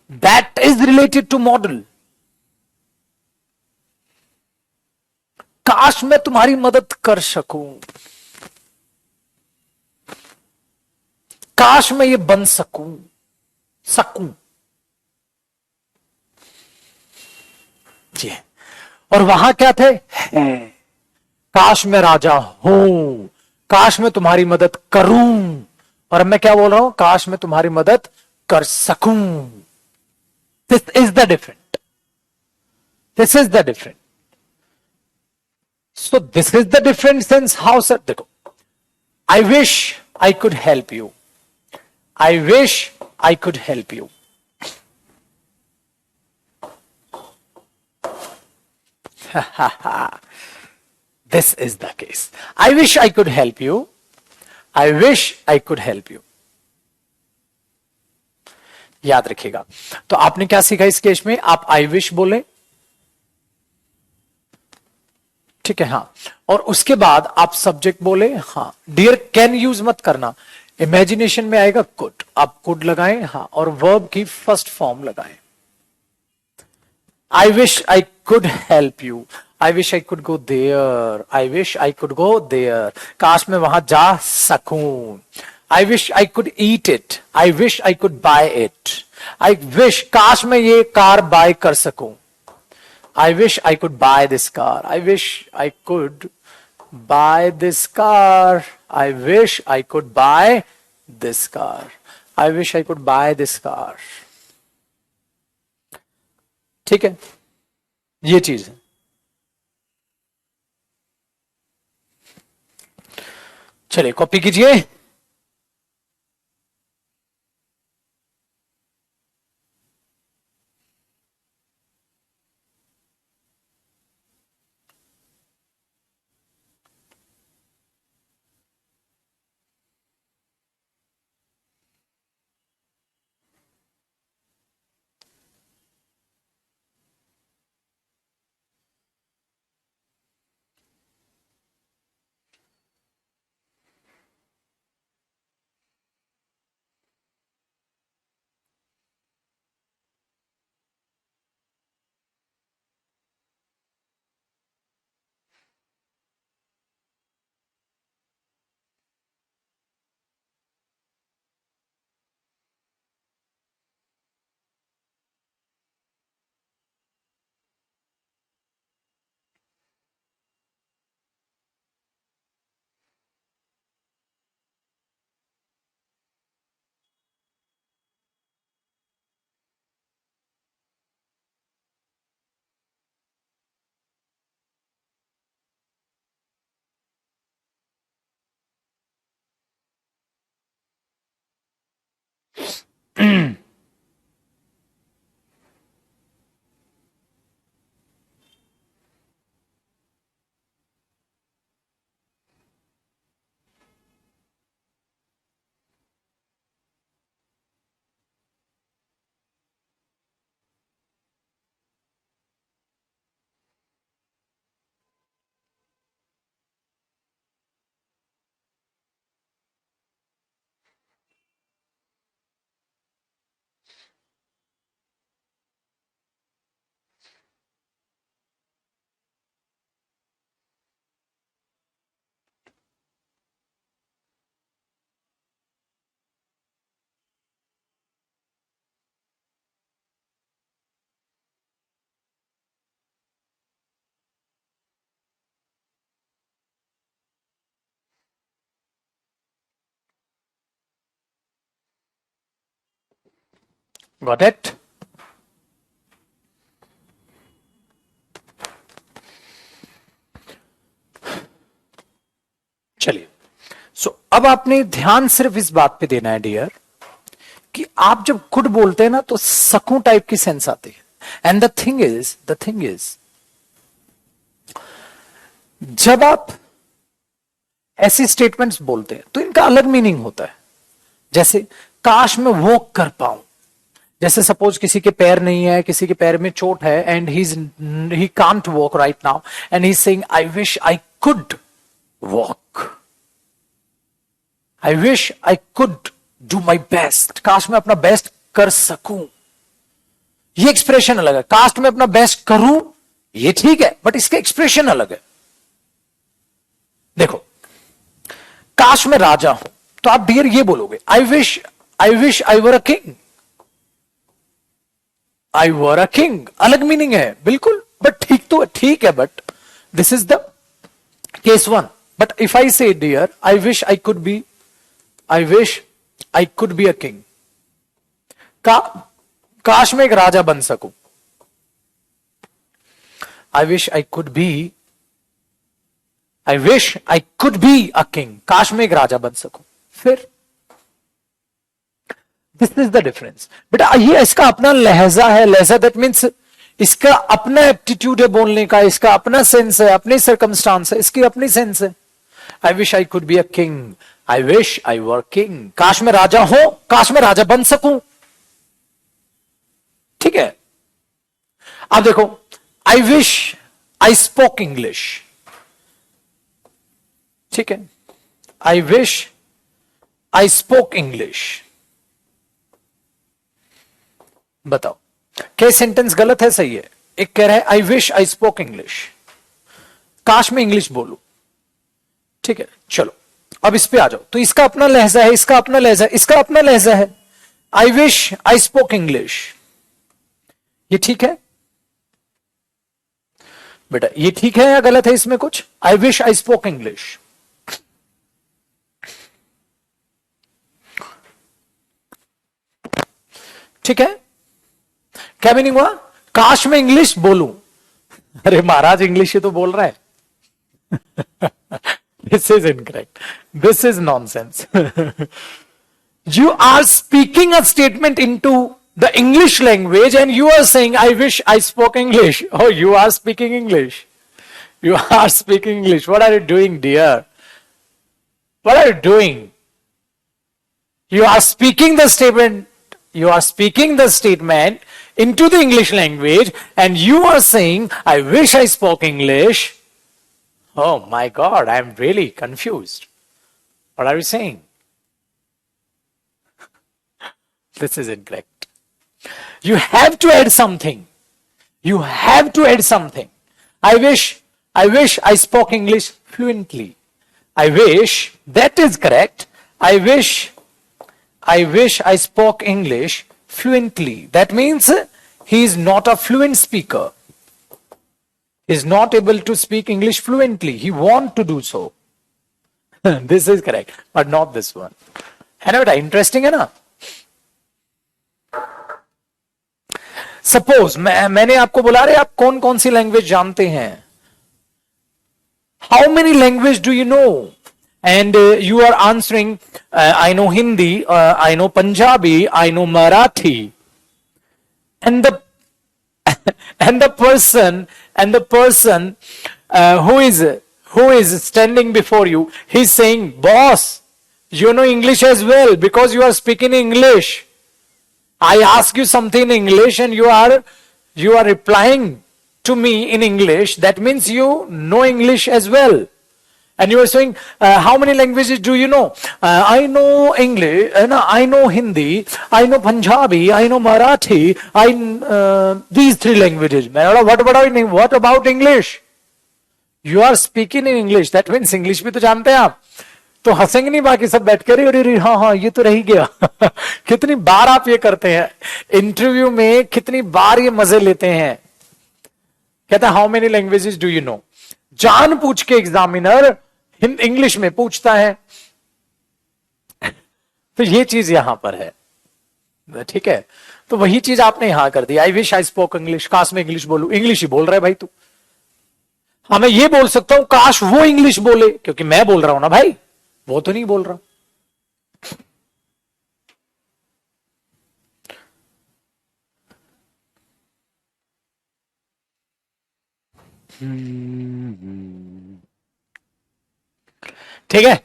[SPEAKER 1] that is related to modal. काश मैं तुम्हारी मदद कर सकूं, काश मैं ये बन सकूं, सकूं जी। और वहां क्या थे, है। काश मैं राजा हूं, काश मैं तुम्हारी मदद करूं, और अब मैं क्या बोल रहा हूं, काश मैं तुम्हारी मदद कर सकूं। This is the different, this is the different. So this is the different sense. How sir, देखो, I wish I could help you, I wish I could help you. This is the case. I wish I could help you. I wish I could help you. याद रखिएगा। तो आपने क्या सीखा इस केस में, आप आई विश बोले, ठीक है, हाँ, और उसके बाद आप सब्जेक्ट बोले, हाँ। डियर कैन यूज मत करना, इमेजिनेशन में आएगा कुड, आप कुड लगाएं, हाँ, और वर्ब की फर्स्ट फॉर्म लगाएं। I wish I could help you. I wish I could go there. I wish I could go there. काश मैं वहां जा सकूं। I wish I could eat it. I wish I could buy it. I wish, काश मैं ये कार बाय कर सकूं। I wish I could buy this car. I wish I could buy this car. I wish I could buy this car. I wish I could buy this car. ठीक है, ये चीज है। चलिए कॉपी कीजिए। Got it? चलिए, सो अब आपने ध्यान सिर्फ इस बात पे देना है डियर, कि आप जब कुड बोलते हैं ना तो सकूं टाइप की सेंस आती है। एंड द थिंग इज जब आप ऐसी स्टेटमेंट्स बोलते हैं तो इनका अलग मीनिंग होता है। जैसे काश मैं वॉक कर पाऊं, जैसे सपोज किसी के पैर नहीं है, किसी के पैर में चोट है and he can't walk right now and he is saying I wish I could walk, I wish I could do my best, काश मैं अपना बेस्ट कर सकूं। ये एक्सप्रेशन अलग है। काश मैं अपना बेस्ट करूं ये ठीक है, बट इसका एक्सप्रेशन अलग है। देखो, काश मैं राजा हूं तो आप डियर ये बोलोगे I wish I were a king. I were a king अलग मीनिंग है बिल्कुल, बट ठीक तो ठीक है, but this is the case one. But if I say dear I wish I could be a king, काश मैं एक राजा बन सकूं। I wish I could be a king, काश मैं एक राजा बन सकूं। फिर दिस इज द डिफरेंस बेटा। ये इसका अपना लहजा है, लहजा दैट मीन्स इसका अपना एप्टीट्यूड है बोलने का, इसका अपना सेंस है, अपनी सर्कमस्टांस है, इसकी अपनी सेंस है। I wish I could be a king, I wish I were king, काश मैं राजा हूं, काश मैं राजा बन सकूं। ठीक है, अब देखो, I wish I spoke English. ठीक है, I wish I spoke English. बताओ क्या सेंटेंस गलत है सही है? एक कह रहा है I wish I spoke English, काश मैं इंग्लिश बोलूं। ठीक है, चलो अब इस पे आ जाओ। तो इसका अपना लहजा है, इसका अपना लहजा है, इसका अपना लहजा है। I wish I spoke English, ये ठीक है बेटा? ये ठीक है या गलत है इसमें कुछ? आई विश आई स्पोक इंग्लिश, ठीक है? क्या मीनिंग हुआ? काश मैं इंग्लिश बोलूं। अरे महाराज इंग्लिश ही तो बोल रहा है। This is incorrect, this is nonsense. You are speaking a statement into the English language and you are saying, I wish I spoke English. Oh, you are speaking English. You are speaking English. What are you doing, dear? What are you doing? You are speaking the statement. You are speaking the statement into the English language and you are saying, I wish I spoke English. Oh my God, I am really confused. What are you saying? This is incorrect. You have to add something. You have to add something. I wish I spoke English fluently. I wish, that is correct. I wish I spoke English fluently. That means he is not a fluent speaker. He is not able to speak English fluently. He wants to do so. This is correct, but not this one. है ना बेटा? इंटरेस्टिंग है ना? सपोज मैंने आपको बुला रहे, आप कौन कौन सी लैंग्वेज जानते हैं? How many language do you know? And you are answering I know Hindi, I know Punjabi, I know Marathi, and the person who is standing before you, he's saying, boss, you know English as well because you are speaking English. I ask you something in English and you are replying to me in English. That means you know English as well. And you are saying, how many languages do you know? I know English, I know Hindi, I know Punjabi, I know Marathi, these three languages. What about English? You are speaking in English. That means English भी तो जानते हैं आप। तो हंसेंगे नहीं बाकी सब बैठ कर, अरे हाँ हाँ ये तो रह ही गया। कितनी बार आप ये करते हैं इंटरव्यू में, कितनी बार ये मजे लेते हैं। कहता है how many languages do you no? जान पूछ के एग्जामिनर इंग्लिश में पूछता है। तो ये चीज यहां पर है, ठीक है? तो वही चीज आपने यहां कर दी, I wish I spoke English, काश मैं इंग्लिश बोलूं। इंग्लिश ही बोल रहा है भाई तू। हाँ मैं ये बोल सकता हूं काश वो इंग्लिश बोले, क्योंकि मैं बोल रहा हूं ना भाई, वो तो नहीं बोल रहा। ठीक है,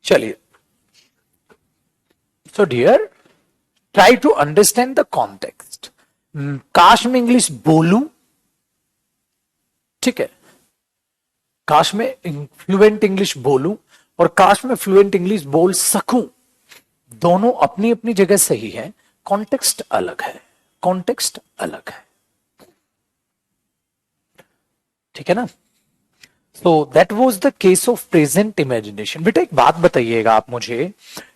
[SPEAKER 1] चलिए। So dear, try to understand the context. काश में इंग्लिश बोलूं, ठीक है, काश में फ्लुएंट इंग्लिश बोलूं और काश में फ्लुएंट इंग्लिश बोल सकूं, दोनों अपनी अपनी जगह सही है, कॉन्टेक्स्ट अलग है, कॉन्टेक्स्ट अलग है। ठीक है ना। So that was the case of present imagination. बेटा एक बात बताइएगा आप मुझे,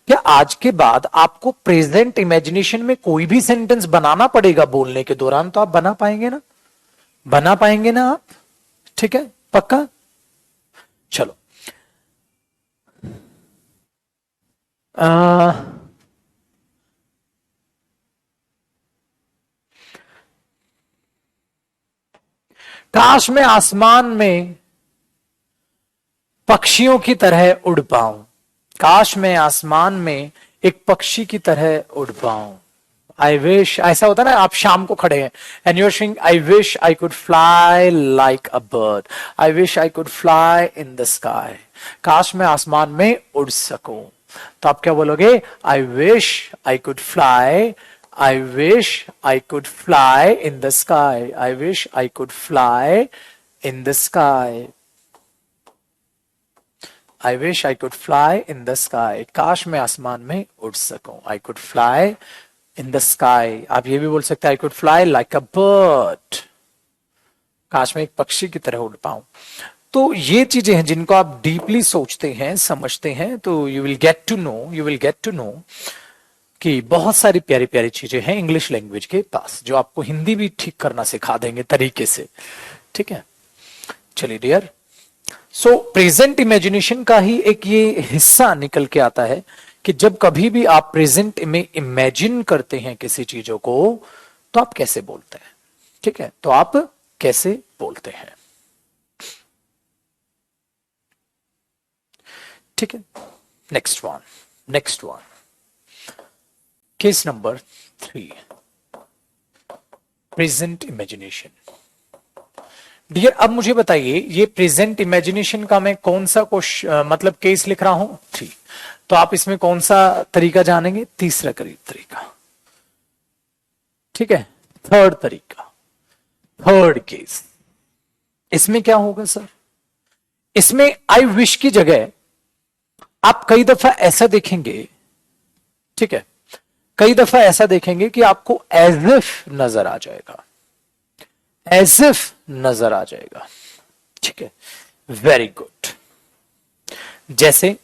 [SPEAKER 1] क्या आज के बाद आपको प्रेजेंट इमेजिनेशन में कोई भी सेंटेंस बनाना पड़ेगा बोलने के दौरान, तो आप बना पाएंगे ना? बना पाएंगे ना आप? ठीक है, पक्का? चलो काश मैं आसमान में पक्षियों की तरह उड़ पाऊं, काश मैं आसमान में एक पक्षी की तरह उड़ पाऊं। आई विश, ऐसा होता है ना, आप शाम को खड़े हैं and you are saying I wish I could fly like a bird, I wish I could fly in the sky. काश मैं आसमान में उड़ सकूं, तो आप क्या बोलोगे? I wish I could fly, I wish I could fly in the sky, I wish I could fly in the sky, I wish I could fly in the sky. काश मैं आसमान में उड़ सकूं, आई could fly in the sky. आप ये भी बोल सकते हैं आई could fly like a bird, काश मैं एक पक्षी की तरह उड़ पाऊं। तो ये चीजें हैं जिनको आप डीपली सोचते हैं, समझते हैं, तो you will get to know, you will get to know कि बहुत सारी प्यारी प्यारी चीजें हैं इंग्लिश लैंग्वेज के पास, जो आपको हिंदी भी ठीक करना सिखा देंगे तरीके से। ठीक है, चलिए डियर। सो प्रेजेंट इमेजिनेशन का ही एक ये हिस्सा निकल के आता है कि जब कभी भी आप प्रेजेंट में इमेजिन करते हैं किसी चीजों को, तो आप कैसे बोलते हैं। ठीक है, तो आप कैसे बोलते हैं। ठीक है, next one, next one, case number 3, present imagination. Dear अब मुझे बताइए, ये प्रेजेंट इमेजिनेशन का मैं कौन सा मतलब केस लिख रहा हूं? 3। तो आप इसमें कौन सा तरीका जानेंगे? तीसरा करीब तरीका। ठीक है, थर्ड तरीका, थर्ड केस। इसमें क्या होगा सर? इसमें आई विश की जगह आप कई दफा ऐसा देखेंगे, ठीक है, कई दफा ऐसा देखेंगे कि आपको एज इफ नजर आ जाएगा, एज इफ नजर आ जाएगा। ठीक है, वेरी गुड। जैसे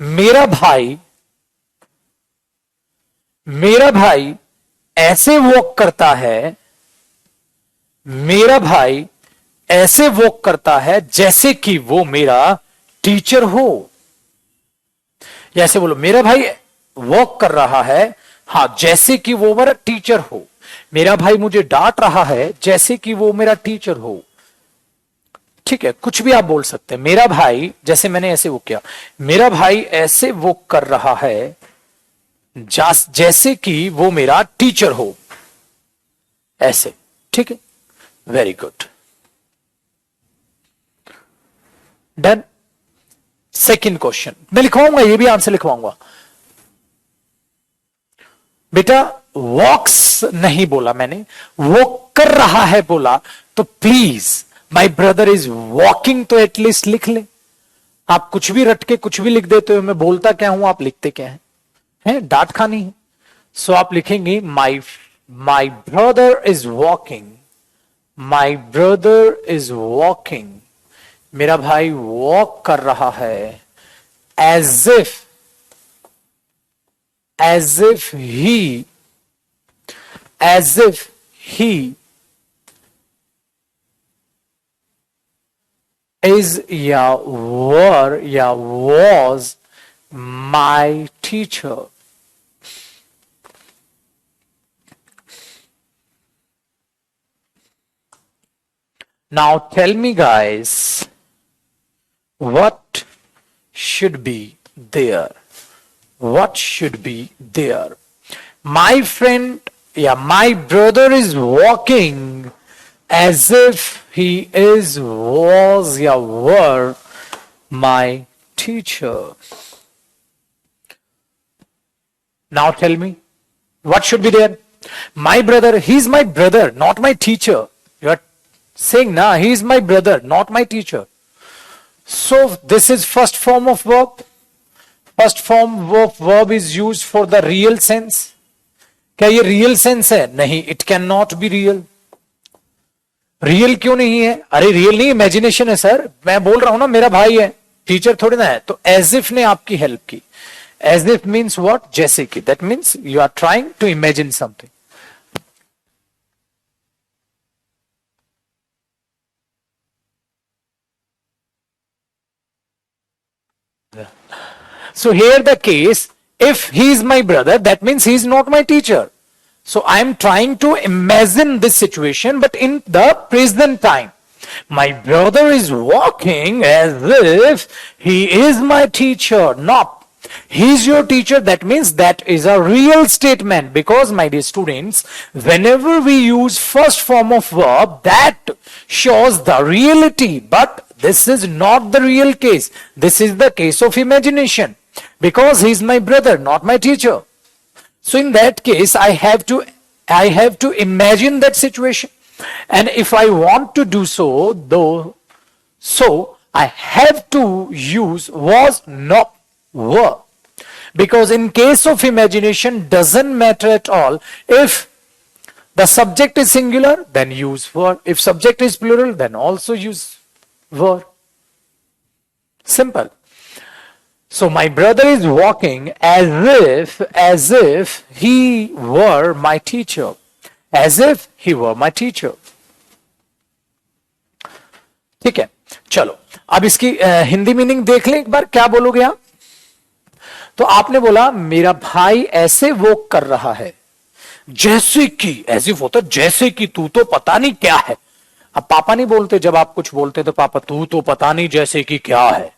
[SPEAKER 1] मेरा भाई ऐसे वॉक करता है, मेरा भाई ऐसे वॉक करता है जैसे कि वो मेरा टीचर हो। या ऐसे बोलो, मेरा भाई वॉक कर रहा है, हां, जैसे कि वो मेरा टीचर हो। मेरा भाई मुझे डांट रहा है जैसे कि वो मेरा टीचर हो। ठीक है, कुछ भी आप बोल सकते हैं। मेरा भाई, जैसे मैंने ऐसे वो किया, मेरा भाई ऐसे वो कर रहा है जैसे कि वो मेरा टीचर हो, ऐसे। ठीक है, very good, done. Second question मैं लिखवाऊंगा, ये भी आंसर लिखवाऊंगा। बेटा वॉक्स नहीं बोला मैंने, वॉक कर रहा है बोला, तो please my brother is walking तो एटलीस्ट लिख ले। आप कुछ भी रट के कुछ भी लिख देते हो, मैं बोलता क्या हूं, आप लिखते क्या है डांट खानी है। सो आप लिखेंगे my brother is walking, my brother is walking, मेरा भाई वॉक कर रहा है, एज इफ he is या were या was my teacher। Now tell me guys, what should be there? What should be there? My friend, yeah, my brother is walking as if he was, yeah, were my teacher. Now tell me, what should be there? My brother, he's my brother, not my teacher. You are saying, nah, he's my brother, not my teacher. So this is first form of verb. First form of verb is used for the real sense. क्या ये रियल सेंस है? नहीं, it can not be real. Real क्यों नहीं है? अरे रियल नहीं, इमेजिनेशन है सर. मैं बोल रहा हूं ना, मेरा भाई है, टीचर थोड़ी ना है. तो एज इफ ने आपकी हेल्प की. As if means what? जैसे कि. That means you are trying to imagine something. So here the case, if he is my brother, that means he is not my teacher. So I am trying to imagine this situation, but in the present time. My brother is walking as if he is my teacher. Not, he is your teacher. That means that is a real statement. Because, my dear students, whenever we use first form of verb, that shows the reality. But this is not the real case. This is the case of imagination. Because he is my brother, not my teacher. So in that case, I have to imagine that situation. And if I want to do so, I have to use was, not, were. Because in case of imagination, doesn't matter at all. If the subject is singular, then use were. If subject is plural, then also use were. Simple. So my brother is walking as if he were my teacher. As if he were my teacher. ठीक है, चलो अब इसकी हिंदी मीनिंग देख लें एक बार. क्या बोलोगे आप? तो आपने बोला मेरा भाई ऐसे वॉक कर रहा है जैसे कि, ऐसे होता जैसे कि तू तो पता नहीं क्या है. अब पापा नहीं बोलते, जब आप कुछ बोलते तो पापा तू तो पता नहीं जैसे कि क्या है.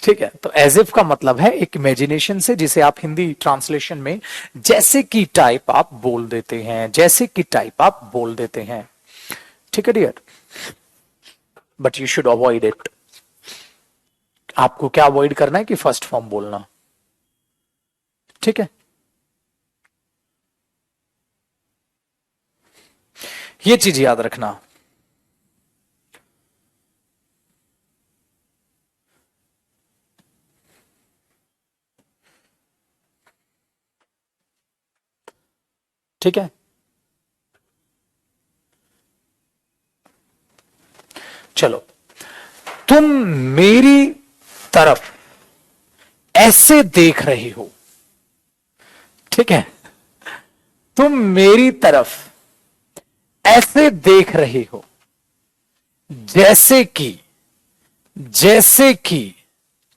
[SPEAKER 1] ठीक है, तो एज इफ का मतलब है एक इमेजिनेशन से, जिसे आप हिंदी ट्रांसलेशन में जैसे की टाइप आप बोल देते हैं, जैसे की टाइप आप बोल देते हैं. ठीक है dear, but you should avoid it. आपको क्या अवॉइड करना है कि फर्स्ट फॉर्म बोलना. ठीक है, ये चीज याद रखना. ठीक है, चलो. तुम मेरी तरफ ऐसे देख रही हो. ठीक है, तुम मेरी तरफ ऐसे देख रही हो जैसे कि.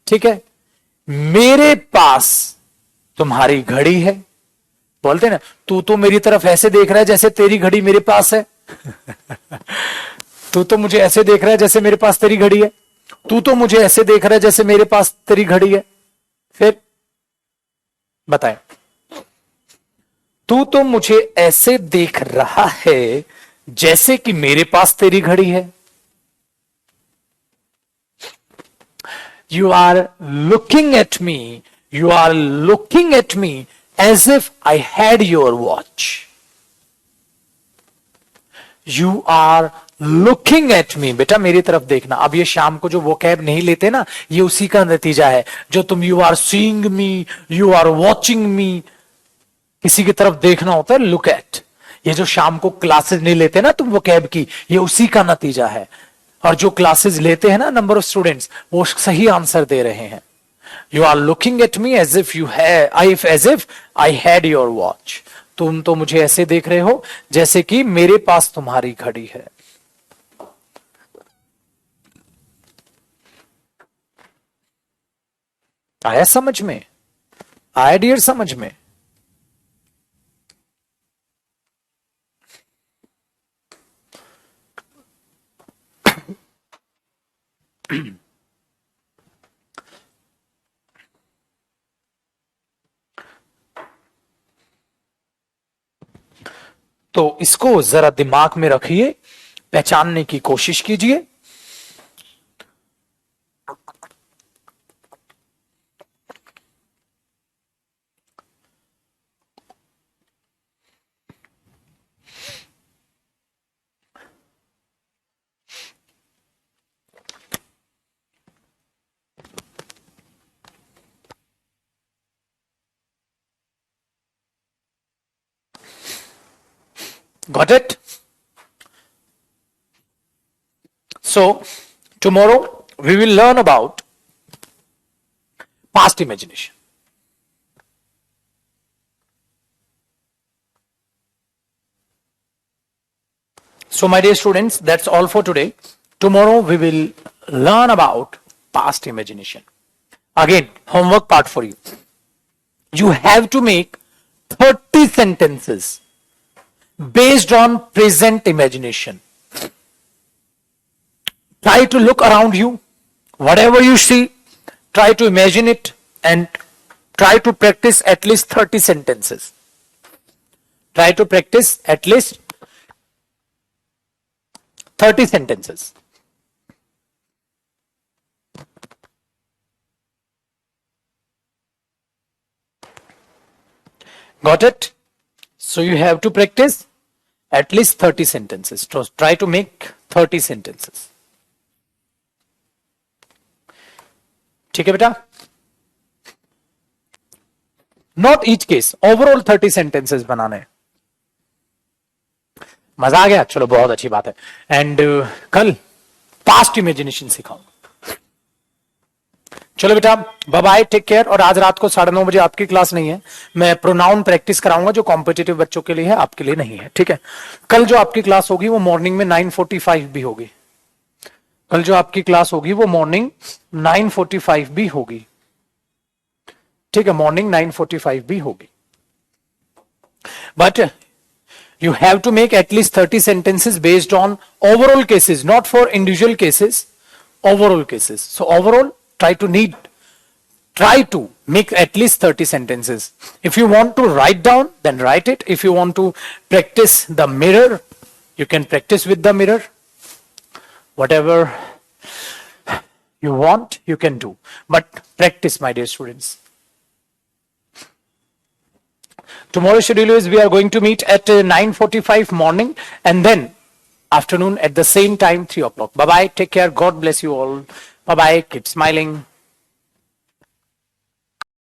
[SPEAKER 1] ठीक है, मेरे पास तुम्हारी घड़ी है. बोलते ना, तू तो मेरी तरफ ऐसे देख रहा है जैसे तेरी घड़ी मेरे पास है. तू तो मुझे ऐसे देख रहा है जैसे मेरे पास तेरी घड़ी है. तू तो मुझे ऐसे देख रहा है जैसे मेरे पास तेरी घड़ी है. फिर बताएं, तू तो मुझे ऐसे देख रहा है जैसे कि मेरे पास तेरी घड़ी है. You are looking at me. You are looking at me as if I had your watch. You are looking at me. बेटा मेरी तरफ देखना. अब ये शाम को जो वोकैब नहीं लेते ना, ये उसी का नतीजा है. जो तुम you are seeing me, you are watching me, किसी की तरफ देखना होता है look at. ये जो शाम को क्लासेस नहीं लेते ना तुम वोकैब की, ये उसी का नतीजा है. और जो क्लासेस लेते हैं ना नंबर ऑफ स्टूडेंट्स, वो सही आंसर दे रहे हैं. You are looking at me as if I had your watch. तुम तो मुझे ऐसे देख रहे हो जैसे कि मेरे पास तुम्हारी घड़ी है. आया समझ में? आया डियर समझ में? तो इसको जरा दिमाग में रखिए, पहचानने की कोशिश कीजिए। Got it? So, tomorrow we will learn about past imagination. So, my dear students, that's all for today. Tomorrow we will learn about past imagination. Again, homework part for you. You have to make 30 sentences based on present imagination. Try to look around you. Whatever you see, try to imagine it and try to practice at least 30 sentences. Try to practice at least 30 sentences. Got it? So you have to practice at least 30 sentences. So try to make 30 sentences. ठीक है बेटा? Not each case, overall 30 sentences बनाने. मजा आ गया? चलो बहुत अच्छी बात है. एंड कल पास्ट इमेजिनेशन सिखाऊंगा. चलो बेटा, बाय बाय, टेक केयर. और आज रात को 9:30 बजे आपकी क्लास नहीं है. मैं प्रोनाउन प्रैक्टिस कराऊंगा जो कॉम्पिटिटिव बच्चों के लिए है, आपके लिए नहीं है. ठीक है? कल जो आपकी क्लास होगी वो मॉर्निंग में 9:45 भी होगी. कल जो आपकी क्लास होगी वो मॉर्निंग 9:45 भी होगी. ठीक है? मॉर्निंग 9:45 भी होगी. But you have to make at least 30 sentences based on overall cases, not for individual cases, overall cases. So overall, try to make at least 30 sentences. If you want to write down, then write it. If you want to practice the mirror, you can practice with the mirror. Whatever you want, you can do. But practice, my dear students. Tomorrow's schedule is we are going to meet at 9:45 morning and then afternoon at the same time 3 o'clock. Bye bye. Take care. God bless you all. Bye bye. Keep smiling.